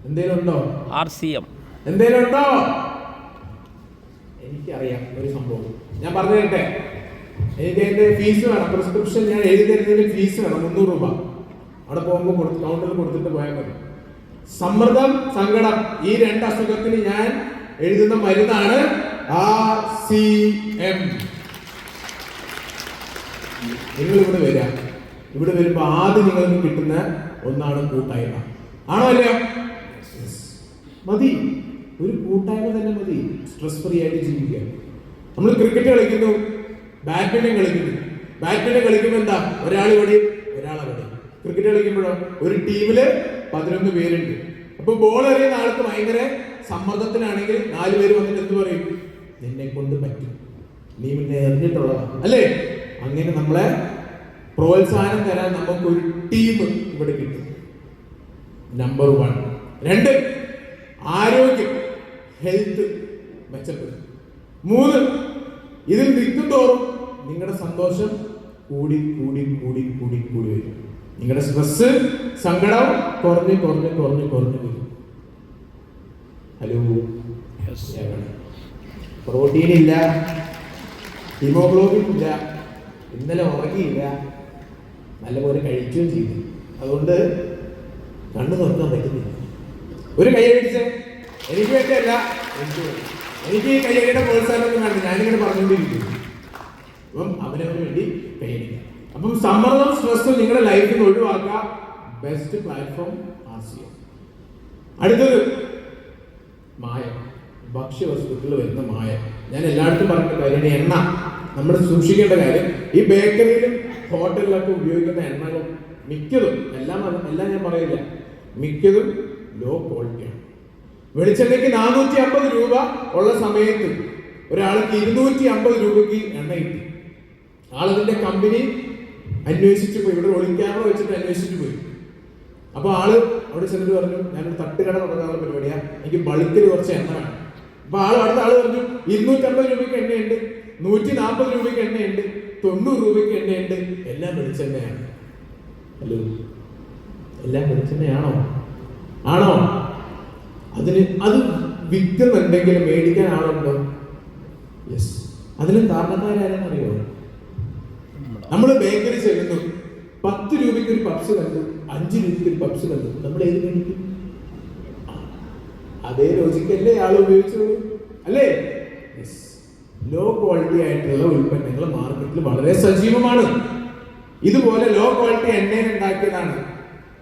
എന്തേലും ഉണ്ടോ? എന്തേലും ഉണ്ടോ? എനിക്കറിയാം ഒരു സംഭവം, ഞാൻ പറഞ്ഞു തരട്ടെ. എനിക്ക് എന്റെ ഫീസ് വേണം, പ്രിസ്ക്രിപ്ഷൻ ഞാൻ എഴുതി തരുന്നതിന് ഫീസ് വേണം, 300 രൂപ. അവിടെ പോകുമ്പോൾ കൗണ്ടറിൽ കൊടുത്തിട്ട് പോയാൽ മതി. സമ്മർദ്ദം, സങ്കടം, ഈ 2 അസുഖത്തിന് ഞാൻ എഴുതുന്ന മരുന്നാണ് RCM. നിങ്ങൾ ഇവിടെ വരിക. ഇവിടെ വരുമ്പോ ആദ്യം നിങ്ങൾക്ക് കിട്ടുന്ന ഒന്നാണ് കൂട്ടായ്മ. ആണോ അല്ലയോ? മതി, ഒരു കൂട്ടായ്മ തന്നെ മതി സ്ട്രെസ് ഫ്രീ ആയിട്ട് ജീവിക്കാൻ. നമ്മൾ ക്രിക്കറ്റ് കളിക്കുന്നു, ബാഡ്മിന്റൺ കളിക്കുമ്പോൾ എന്താ? ഒരാൾ ഇവിടെ, ഒരാൾ അവിടെ. ക്രിക്കറ്റ് കളിക്കുമ്പോഴോ ഒരു ടീമില് 11 പേരുണ്ട്. അപ്പൊ ബോൾ എറിയുന്ന ആൾക്ക് ഭയങ്കര സമ്മർദ്ദത്തിലാണെങ്കിൽ 4 പേര് വന്നിട്ട് എന്ത് പറയും? നിന്നെ കൊണ്ട് പറ്റും, നീ പിന്നെ എറിഞ്ഞിട്ടുള്ളതാ അല്ലേ? അങ്ങനെ നമ്മളെ പ്രോത്സാഹനം തരാൻ നമുക്കൊരു ടീം ഇവിടെ കിട്ടും. നമ്പർ 1. 2, ആരോഗ്യം, ഹെൽത്ത് മെച്ചപ്പെടും. 3, ഇതിൽ നിൽക്കും തോറും നിങ്ങളുടെ സന്തോഷം കൂടി കൂടി കൂടി കൂടി കൂടി വരും. നിങ്ങളുടെ സ്ട്രെസ്, സങ്കടം കുറഞ്ഞ് വരും. ഹലോ, പ്രോട്ടീൻ ഇല്ല, ഹിമോഗ്ലോബിൻ ഇല്ല, ഇന്നലെ ഉറങ്ങിയില്ല, നല്ലപോലെ കഴിക്കുകയും ചെയ്തു, അതുകൊണ്ട് കണ്ണു തുറക്കാൻ പറ്റുന്നില്ല. ഒരു കൈയടിച്ച് എനിക്ക് വേണ്ടിയല്ല, എനിക്ക് ഈ കൈയടിയുടെ പ്രോത്സാഹനം വേണ്ട, ഞാനിങ്ങനെ പറഞ്ഞുകൊണ്ടിരിക്കുന്നു. അപ്പം അവനവന് വേണ്ടി കൈയടിക്കാം. അപ്പം സമ്മർദ്ദം, സ്ട്രെസ്സും നിങ്ങളുടെ ലൈഫിൽ നിന്ന് ഒഴിവാക്കുക. Best platform RCM. അടുത്തത് മായം, ഭക്ഷ്യവസ്തുക്കളിൽ വരുന്ന മായം. ഞാൻ എല്ലായിടത്തും പറഞ്ഞ കാര്യമാണ് എണ്ണ. നമ്മൾ സൂക്ഷിക്കേണ്ട കാര്യം, ഈ ബേക്കറിയിലും ഹോട്ടലിലൊക്കെ ഉപയോഗിക്കുന്ന എണ്ണകൾ മിക്കതും, എല്ലാം ഞാൻ പറയില്ല, മിക്കതും ലോ ക്വാളിറ്റിയാണ്. വെളിച്ചെണ്ണയ്ക്ക് 450 രൂപ ഉള്ള സമയത്ത് ഒരാൾക്ക് 250 രൂപയ്ക്ക് എണ്ണ കിട്ടി. ആളതിന്റെ കമ്പനി അന്വേഷിച്ചു പോയി, ഇവിടെ ഒളിക്യാമറ വെച്ചിട്ട് അന്വേഷിച്ചു പോയി. അപ്പൊ ആള് അവിടെ ചെന്നിട്ട് പറഞ്ഞു, ഞാനൊരു തട്ടുകട തുടങ്ങാനുള്ള പരിപാടിയാ, എനിക്ക് ബൾക്കിൽ കുറച്ച് എണ്ണ വേണം. അപ്പൊ അടുത്ത ആള് പറഞ്ഞു, 250 രൂപയ്ക്ക് എണ്ണയുണ്ട്, 140 രൂപയ്ക്ക് എണ്ണയുണ്ട്, 90 രൂപയ്ക്ക് എണ്ണയുണ്ട്, എല്ലാം വെളിച്ചെണ്ണയാണ്. ഹലോ, എല്ലാം വെളിച്ചെണ്ണയാണോ? ആണോ? അത് വിൽക്കുന്നുണ്ടെങ്കിൽ മേടിക്കാൻ ആളുണ്ടോ? യെസ്. അതിലും കാരണക്കാരാരെന്നറിയോ? നമ്മൾ ബേക്കറി ചെല്ലുന്നു, 10 രൂപയ്ക്ക് ഒരു പപ്സ് കണ്ടു, 5 രൂപയ്ക്ക് ഒരു പപ്സ് കണ്ടു, നമ്മൾ ഏത് മേടിക്കും? അതേ ലോജിക്കല്ലേ ആൾ ഉപയോഗിച്ചോളൂ, അല്ലേ? ലോ ക്വാളിറ്റി ആയിട്ടുള്ള ഉൽപ്പന്നങ്ങൾ മാർക്കറ്റിൽ വളരെ സജീവമാണ്. ഇതുപോലെ ലോ ക്വാളിറ്റി എണ്ണയിൽ ഉണ്ടാക്കിയതാണ്.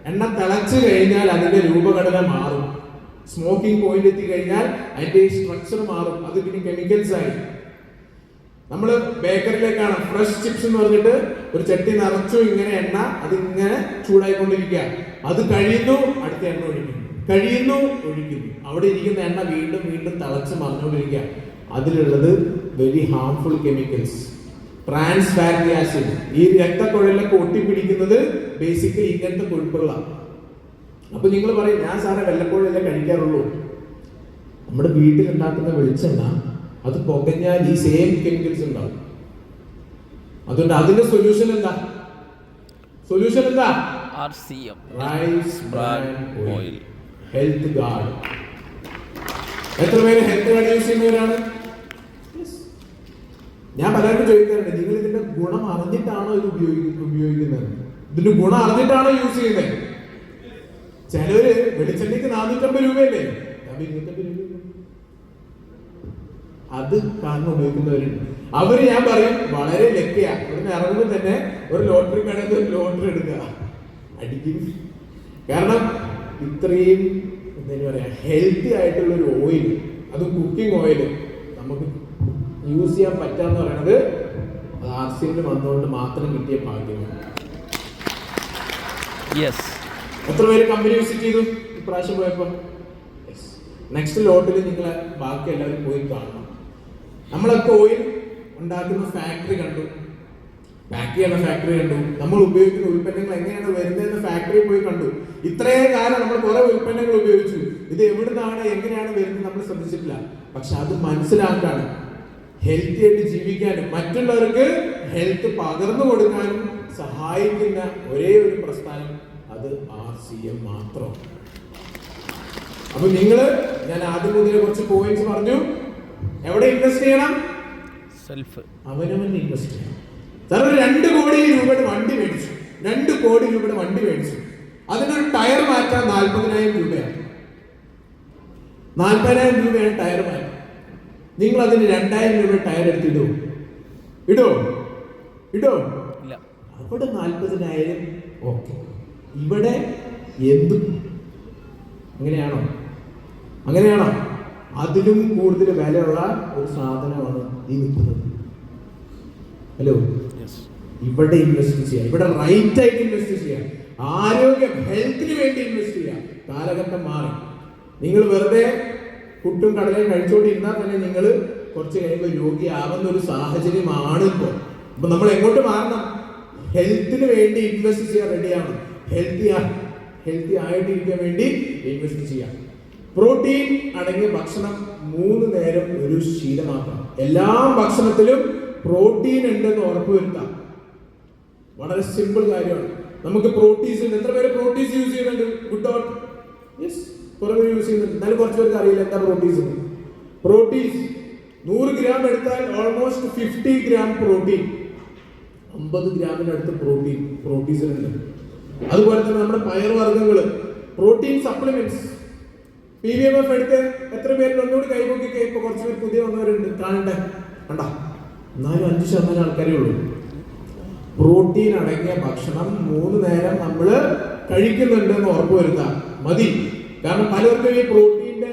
എണ്ണ തിളച്ചു കഴിഞ്ഞാൽ അതിന്റെ രൂപഘടന മാറും. സ്മോക്കിംഗ് പോയിന്റ് എത്തി കഴിഞ്ഞാൽ അതിന്റെ സ്ട്രക്ചർ മാറും. അത് പിന്നെ കെമിക്കൽസ് ആയി. നമ്മൾ ബേക്കറിയിലേക്കാണ് ഫ്രഷ് ചിപ്സ് എന്ന് പറഞ്ഞിട്ട് ഒരു ചട്ടി നിറച്ചു ഇങ്ങനെ എണ്ണ, അതിങ്ങനെ ചൂടായിക്കൊണ്ടിരിക്കുക. അത് കഴിയുന്നു, അടുത്ത എണ്ണ ഒഴിക്കുന്നു, കഴിയുന്നു, ഒഴിക്കുന്നു. അവിടെ ഇരിക്കുന്ന എണ്ണ വീണ്ടും വീണ്ടും തിളച്ച് മറിഞ്ഞുകൊണ്ടിരിക്കുക. അതിലുള്ളത് very harmful chemicals, trans fatty acid. ഈ രക്തക്കുഴലിലൊക്കെ ഒട്ടിപ്പിടിക്കുന്നത് ബേസിക്കലി ഇങ്ങനത്തെ കൊഴുപ്പുകളാണ്. അപ്പൊ നിങ്ങൾ പറയും, ഞാൻ സാറെ വല്ലപ്പോഴല്ലേ കഴിക്കാറുള്ളൂ. നമ്മുടെ വീട്ടിൽ ഉണ്ടാക്കുന്ന വെളിച്ചെണ്ണ അത് പുകഞ്ഞാൽ ഈ സെയിം കെമിക്കൽസ് ഉണ്ടാവും. അതുകൊണ്ട് അതിന്റെ സൊല്യൂഷൻ എന്താ? RCM, rice bran oil, health guard. എത്ര പേര് ഹെൽത്ത് ഗാർഡ് യൂസ് ചെയ്യുന്നവരാണ്? ഞാൻ പലർക്കും ചോദിക്കാറുണ്ട്, നിങ്ങൾ ഇതിന്റെ ഗുണം അറിഞ്ഞിട്ടാണോ ഇത് ഉപയോഗിക്കുന്നത്? ഇതിന്റെ ഗുണം അറിഞ്ഞിട്ടാണോ യൂസ് ചെയ്യുന്നത്? ചിലവര് വെളിച്ചെണ്ണയ്ക്ക് 450 രൂപയല്ലേ, 250 രൂപ അത് കാരണം ഉപയോഗിക്കുന്നവരുണ്ട്. അവര് ഞാൻ പറയും വളരെ ലക്കിയാ. ഇവിടുന്ന് ഇറങ്ങുമ്പോൾ തന്നെ ഒരു ലോട്ടറി കടയിൽ ഒരു ലോട്ടറി എടുക്കുക, അടിക്കും. കാരണം ഇത്രയും എന്താ പറയാ ഹെൽത്തി ആയിട്ടുള്ള ഒരു ഓയിൽ, അത് കുക്കിംഗ് ഓയിൽ നമുക്ക് യൂസ് ചെയ്യാൻ പറ്റാന്ന് പറയുന്നത് അത് RCM വന്നുകൊണ്ട് മാത്രം കിട്ടിയ ഭാഗ്യമാണ്. എത്ര പേര് കമ്പനി വിസിറ്റ് ചെയ്തു ഇപ്രാവശ്യം പോയപ്പോ? നെക്സ്റ്റ് ലോട്ടിൽ നിങ്ങൾ ബാക്കി എല്ലാവരും പോയി കാണണം. നമ്മളൊക്കെ ഓയിൽ ഉണ്ടാക്കുന്ന ഫാക്ടറി കണ്ടു, പാക്ക് ചെയ്യുന്ന ഫാക്ടറി കണ്ടു, നമ്മൾ ഉപയോഗിക്കുന്ന ഉൽപ്പന്നങ്ങൾ എങ്ങനെയാണ് വരുന്നതെന്ന് ഫാക്ടറി പോയി കണ്ടു. ഇത്രയും കാലം നമ്മൾ കുറെ ഉൽപ്പന്നങ്ങൾ ഉപയോഗിച്ചു, ഇത് എവിടുന്നാണ് എങ്ങനെയാണ് വരുന്നത് നമ്മൾ ശ്രദ്ധിച്ചിട്ടില്ല. പക്ഷെ അത് മനസ്സിലാക്കാനും ഹെൽത്തി ആയിട്ട് ജീവിക്കാനും മറ്റുള്ളവർക്ക് ഹെൽത്ത് പകർന്നു കൊടുക്കാനും സഹായിക്കുന്ന ഒരേ ഒരു പ്രസ്ഥാനം അത് RCM മാത്രം. അപ്പൊ ഞാൻ ആദ്യം മുതലേ കുറച്ച് പോയിന്റ്സ് പറഞ്ഞു. എവിടെ ഇൻവെസ്റ്റ് ചെയ്യണം? അവനവൻ ഇൻവെസ്റ്റ് ചെയ്യണം. സാർ 2 കോടി രൂപയുടെ വണ്ടി മേടിച്ചു, 2 കോടി രൂപയുടെ വണ്ടി മേടിച്ചു. അതിനൊരു ടയർ മാറ്റാൻ 40,000 രൂപയാണ്. 40,000 രൂപയാണ് ടയർ മാറ്റാൻ. നിങ്ങൾ അതിന് 2,000 രൂപ ടയർ എടുത്തിടോ? ഇടോ? അവിടെ 40,000. ഓക്കെ, ഇവിടെ എന്ത് അങ്ങനെയാണോ? അതിലും കൂടുതൽ വിലയുള്ള ഒരു സാധനമാണ് ഈ നിൽക്കുന്നത്. ഹലോ, ഇവിടെ ഇൻവെസ്റ്റ് ചെയ്യാം, ഇവിടെ റൈറ്റ് ആയിട്ട് ഇൻവെസ്റ്റ് ചെയ്യാം, ആരോഗ്യം ഹെൽത്തിന് വേണ്ടി ഇൻവെസ്റ്റ് ചെയ്യാം. കാലഘട്ടം മാറി. നിങ്ങൾ വെറുതെ പുട്ടും കടലയും കഴിച്ചുകൊണ്ടിരുന്നാൽ തന്നെ നിങ്ങൾ കുറച്ച് കഴിയുമ്പോൾ രോഗിയാവുന്ന ഒരു സാഹചര്യമാണ് ഇപ്പോൾ. അപ്പൊ നമ്മൾ എങ്ങോട്ട് മാറണം? ഹെൽത്തിന് വേണ്ടി ഇൻവെസ്റ്റ് ചെയ്യാൻ റെഡിയാണ്. ഹെൽത്തി ആയിട്ടിരിക്കാൻ വേണ്ടി ഇൻവെസ്റ്റ് ചെയ്യാം. പ്രോട്ടീൻ അടങ്ങിയ ഭക്ഷണം 3 നേരം ഒരു ശീലമാക്കാം. എല്ലാ ഭക്ഷണത്തിലും പ്രോട്ടീൻ ഉണ്ടെന്ന് ഉറപ്പുവരുത്താം. വളരെ സിമ്പിൾ കാര്യമാണ്. നമുക്ക് പ്രോട്ടീൻസ് ഉണ്ട്. എത്ര പേര് പ്രോട്ടീൻസ് യൂസ് ചെയ്യുന്നുണ്ട്? Good dot. യെസ്, കുറെ പേര് യൂസ് ചെയ്യുന്നുണ്ട്. എന്നാലും കുറച്ച് പേർക്ക് അറിയില്ല എന്താ പ്രോട്ടീൻസ്. 100 ഗ്രാം എടുത്താൽ ഓൾമോസ്റ്റ് 50 ഗ്രാം പ്രോട്ടീൻ, 50 ഗ്രാമിനടുത്ത് പ്രോട്ടീൻസ് ഉണ്ട്. അതുപോലെ തന്നെ നമ്മുടെ പയർവർഗ്ഗങ്ങള്, പ്രോട്ടീൻ സപ്ലിമെന്റ്സ്. PVMF എടുത്ത് എത്ര പേരിൽ ഒന്നുകൂടി കൈപൊക്കിക്കെ. ഇപ്പൊ കുറച്ച് പേര് പുതിയ വന്നവരുണ്ട്, കാണണ്ടേ? കണ്ടാ, എന്നാലും 5% ആൾക്കാരേ ഉള്ളൂ. പ്രോട്ടീൻ അടങ്ങിയ ഭക്ഷണം 3 നേരം നമ്മൾ കഴിക്കുന്നുണ്ടെന്ന് ഉറപ്പുവരുത്താം മതി. കാരണം പലർക്കും ഈ പ്രോട്ടീന്റെ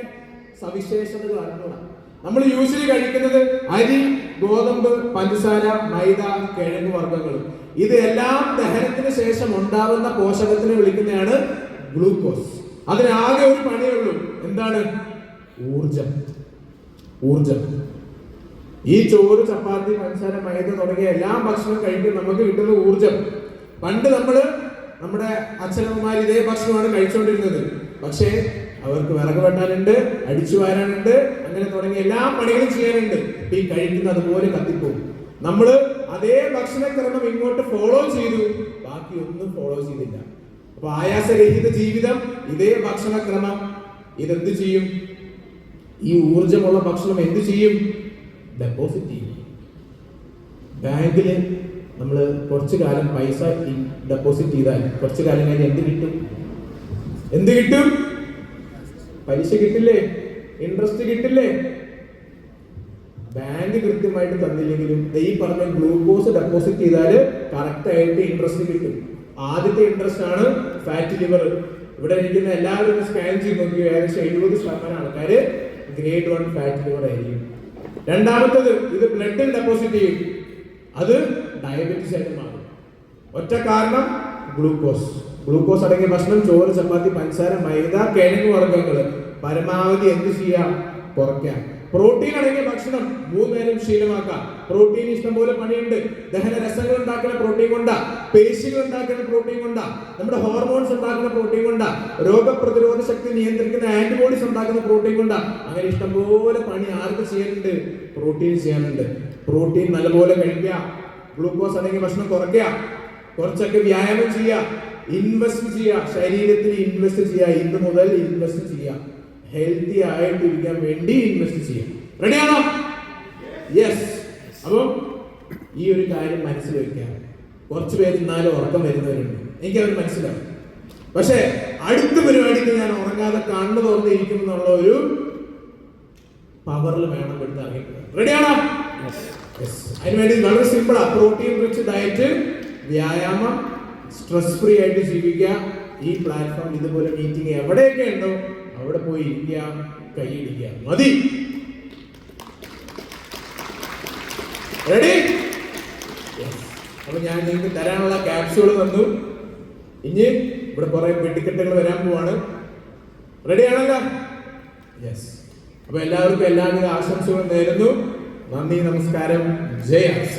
സവിശേഷതകൾ അറിഞ്ഞൂടാ. നമ്മൾ യൂഷ്വലി കഴിക്കുന്നത് അരി, ഗോതമ്പ്, പഞ്ചസാര, മൈദ, കിഴങ്ങ് വർഗ്ഗങ്ങൾ. ഇതെല്ലാം ദഹനത്തിന് ശേഷം ഉണ്ടാവുന്ന പോഷകത്തിനെ വിളിക്കുന്നതാണ് ഗ്ലൂക്കോസ്. അതിനാകെ ഒരു പണിയുള്ളൂ, എന്താണ്? ഊർജം. ഊർജം. ഈ ചോറ്, ചപ്പാത്തി, പഞ്ചസാര, മൈദ തുടങ്ങിയ എല്ലാ ഭക്ഷണം കഴിക്കും നമുക്ക് കിട്ടുന്ന ഊർജം. പണ്ട് നമ്മുടെ അച്ഛനമ്മമാർ ഇതേ ഭക്ഷണമാണ് കഴിച്ചുകൊണ്ടിരുന്നത്. പക്ഷേ അവർക്ക് വിറക് വെട്ടാനുണ്ട്, അടിച്ചു വാരാനുണ്ട്, അങ്ങനെ തുടങ്ങിയ എല്ലാ പണികളും ചെയ്യാനുണ്ട്. ഈ കഴിക്കുന്ന അതുപോലെ കത്തിപ്പോകും. നമ്മള് അതേ ഭക്ഷണക്രമം ഇങ്ങോട്ട് ഫോളോ ചെയ്തു, ബാക്കി ഒന്നും ഫോളോ ചെയ്തില്ല. അപ്പൊ ആയാസരഹിത ജീവിതം, ഇതേ ഭക്ഷണക്രമം ഇതെന്ത് ചെയ്യും? ഈ ഊർജമുള്ള ഭക്ഷണം എന്ത് ചെയ്യും? ഡെപ്പോസിറ്റ് ചെയ്യും. ബാങ്കില് നമ്മൾ കുറച്ചു കാലം പൈസ ഡെപ്പോസിറ്റ് ചെയ്താൽ കുറച്ചു കാലം കഴിഞ്ഞ് എന്ത് കിട്ടും? എന്ത് കിട്ടും? പലിശ കിട്ടില്ലേ? ഇൻട്രസ്റ്റ് കിട്ടില്ലേ? ബാങ്ക് കൃത്യമായിട്ട് തന്നില്ലെങ്കിലും ഈ പറഞ്ഞ ഗ്ലൂക്കോസ് ഡെപ്പോസിറ്റ് ചെയ്താൽ കറക്റ്റ് ആയിട്ട് ഇൻട്രസ്റ്റ് കിട്ടും. ആദ്യത്തെ ഇൻട്രസ്റ്റ് ആണ് ഫാറ്റ് ലിവർ. ഇവിടെ ഇരിക്കുന്ന എല്ലാവരും സ്കാൻ ചെയ്ത് നോക്കി, ഏകദേശം 70% ആൾക്കാര് ഗ്രേഡ് 1 ഫാറ്റ് ലിവർ ആയിരിക്കും. രണ്ടാമത്തത് ഇത് ബ്ലഡിൽ ഡെപ്പോസിറ്റ് ചെയ്യും, അത് ഡയബറ്റീസ് ആയിട്ട് മാറും. ഒറ്റ കാരണം ഗ്ലൂക്കോസ്. ഗ്ലൂക്കോസ് അടങ്ങിയ ഭക്ഷണം ചോറ്, ചപ്പാത്തി, പഞ്ചസാര, മൈദ, കിഴങ്ങ് വർഗ്ഗങ്ങൾ പരമാവധി എന്ത് ചെയ്യാം? കുറയ്ക്കാം. പ്രോട്ടീൻ അടങ്ങിയ ഭക്ഷണം 3 നേരം ശീലമാക്കാം. പ്രോട്ടീൻ ഇഷ്ടംപോലെ പണിയുണ്ട്. ദഹന രസങ്ങൾ ഉണ്ടാക്കുന്ന പ്രോട്ടീൻ കൊണ്ടാ, പേശികൾ ഉണ്ടാക്കുന്ന പ്രോട്ടീൻ കൊണ്ടാ, നമ്മുടെ ഹോർമോൺസ് ഉണ്ടാക്കുന്ന പ്രോട്ടീൻ കൊണ്ടാ, രോഗപ്രതിരോധ ശക്തി നിയന്ത്രിക്കുന്ന ആന്റിബോഡീസ് ഉണ്ടാക്കുന്ന പ്രോട്ടീൻ കൊണ്ടാ. അങ്ങനെ ഇഷ്ടംപോലെ പണി ആർക്ക് ചെയ്യാനുണ്ട്? പ്രോട്ടീൻ ചെയ്യാനുണ്ട്. പ്രോട്ടീൻ നല്ലപോലെ കഴിക്കുക, ഗ്ലൂക്കോസ് അടങ്ങിയ ഭക്ഷണം കുറയ്ക്കുക, കുറച്ചൊക്കെ വ്യായാമം ചെയ്യുക, ഇൻവെസ്റ്റ് ചെയ്യുക, ശരീരത്തിൽ ഇൻവെസ്റ്റ് ചെയ്യുക. ഇന്ന് മുതൽ ഇൻവെസ്റ്റ് ചെയ്യുക, ഹെൽത്തി ആയിട്ടിരിക്കാൻ വേണ്ടി ഇൻവെസ്റ്റ് ചെയ്യാം. റെഡിയാണോ? യെസ്. അപ്പം ഈ ഒരു കാര്യം മനസ്സിൽ വെക്കാം. കുറച്ച് പേര് ഇന്നാലും ഉറക്കം വരുന്നവരുണ്ട്, എനിക്കത് മനസ്സിലാവും. പക്ഷെ അടുത്ത പരിപാടിക്ക് ഞാൻ ഉറങ്ങാതെ കണ്ണു തുറന്നിരിക്കും എന്നുള്ള ഒരു പവറിൽ വേണം എടുത്ത് അറിയിക്കുന്നത്. റെഡിയാണോ? അതിനുവേണ്ടി വളരെ സിമ്പിളാ. പ്രോട്ടീൻ റിച്ച് ഡയറ്റ്, വ്യായാമം, സ്ട്രെസ് ഫ്രീ ആയിട്ട് ജീവിക്കുക. ഈ പ്ലാറ്റ്ഫോം ഇതുപോലെ മീറ്റിംഗ് എവിടെയൊക്കെ ഉണ്ടോ അവിടെ പോയി ഇരിക്കുക, കൈയിടിക്കുക, മതി. റെഡി? അപ്പൊ ഞാൻ നിങ്ങൾക്ക് തരാനുള്ള ക്യാപ്സ്യൂൾ തന്നു. ഇനി ഇവിടെ കുറെ വെടിക്കെട്ടുകൾ വരാൻ പോവാണ്. റെഡി ആണല്ലോ? യെസ്. അപ്പൊ എല്ലാവർക്കും എല്ലാവിധ ആശംസകളും നേരുന്നു. നന്ദി, നമസ്കാരം, ജയ് ആസ്.